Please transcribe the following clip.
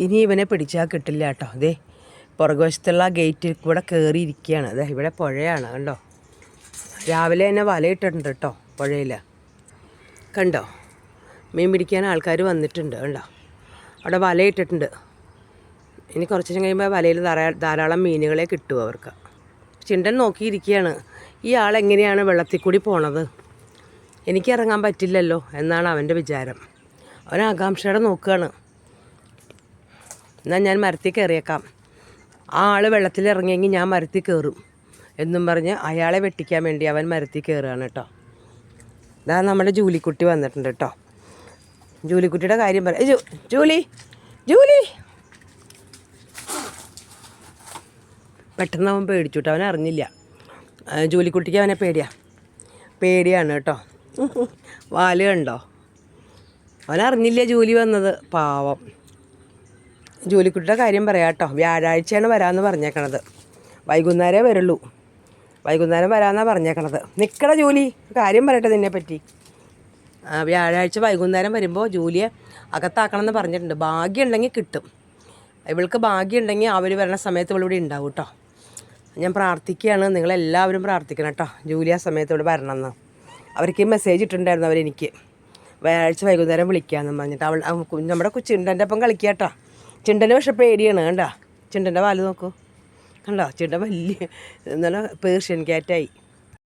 ഇനി ഇവനെ പിടിച്ചാൽ കിട്ടില്ല കേട്ടോ. അതേ പുറകുവശത്തുള്ള ഗേറ്റിൽ കൂടെ കയറിയിരിക്കുകയാണ്. അതെ ഇവിടെ പുഴയാണ് കണ്ടോ. രാവിലെ തന്നെ വലയിട്ടിട്ടുണ്ട് കേട്ടോ പുഴയിൽ. കണ്ടോ മീൻ പിടിക്കാൻ ആൾക്കാർ വന്നിട്ടുണ്ട് കണ്ടോ. അവിടെ വലയിട്ടിട്ടുണ്ട്. ഇനി കുറച്ച് ദിവസം കഴിയുമ്പോൾ വലയിൽ ധാരാളം മീനുകളെ കിട്ടും അവർക്ക്. ചിണ്ടൻ നോക്കിയിരിക്കുകയാണ് ഈ ആളെങ്ങനെയാണ് വെള്ളത്തിൽ കൂടി പോണത്, എനിക്ക് ഇറങ്ങാൻ പറ്റില്ലല്ലോ എന്നാണ് അവൻ്റെ വിചാരം. അവൻ ആകാംക്ഷയോടെ നോക്കുകയാണ്. എന്നാൽ ഞാൻ മരത്തിൽ കയറിയേക്കാം, ആ ആൾ വെള്ളത്തിൽ ഇറങ്ങിയെങ്കിൽ ഞാൻ മരത്തിൽ കയറും എന്നും പറഞ്ഞ് അയാളെ വെട്ടിക്കാൻ വേണ്ടി അവൻ മരത്തിൽ കയറുകയാണ് കേട്ടോ. ഇതാ നമ്മുടെ ജൂലിക്കുട്ടി വന്നിട്ടുണ്ട് കേട്ടോ. ജൂലിക്കുട്ടിയുടെ കാര്യം പറയാം. ജൂലി ജൂലി പെട്ടെന്ന് അവൻ പേടിച്ചു കേട്ടോ. അവൻ അറിഞ്ഞില്ല. ജൂലിക്കുട്ടിക്ക് അവനെ പേടിയാണ് കേട്ടോ. വാല് കണ്ടോ. അവനറിഞ്ഞില്ല ജൂലി വന്നത്, പാവം. ജൂലിക്കുട്ടിയുടെ കാര്യം പറയാം കേട്ടോ. വ്യാഴാഴ്ചയാണ് വരാമെന്ന് പറഞ്ഞേക്കണത്. വൈകുന്നേരമേ വരുള്ളൂ. വൈകുന്നേരം വരാമെന്നാണ് പറഞ്ഞേക്കണത്. നിൽക്കട ജൂലി, കാര്യം പറയട്ടെ നിന്നെപ്പറ്റി. വ്യാഴാഴ്ച വൈകുന്നേരം വരുമ്പോൾ ജൂലിയെ അകത്താക്കണമെന്ന് പറഞ്ഞിട്ടുണ്ട്. ഭാഗ്യമുണ്ടെങ്കിൽ കിട്ടും. ഇവൾക്ക് ഭാഗ്യമുണ്ടെങ്കിൽ അവർ വരണ സമയത്ത് ഇവളിവിടെ ഉണ്ടാവും കേട്ടോ. ഞാൻ പ്രാർത്ഥിക്കുകയാണ്, നിങ്ങളെല്ലാവരും പ്രാർത്ഥിക്കണം കേട്ടോ ജൂലി ആ സമയത്ത് ഇവിടെ വരണമെന്ന്. അവർക്ക് മെസ്സേജ് ഇട്ടിട്ടുണ്ടായിരുന്നു അവരെനിക്ക്, വ്യാഴാഴ്ച വൈകുന്നേരം വിളിക്കാമെന്ന് പറഞ്ഞിട്ട്. നമ്മുടെ ചിണ്ടൻ്റെ ഒപ്പം കളിക്കുക കേട്ടോ. ചിണ്ടന് പക്ഷെ പേടിയാണ് കണ്ടോ. ചിണ്ടൻ്റെ വാല് നോക്കൂ കണ്ടോ. ചിണ്ടൻ വലിയ എന്താണ് പേർഷ്യൻ ക്യാറ്റായി.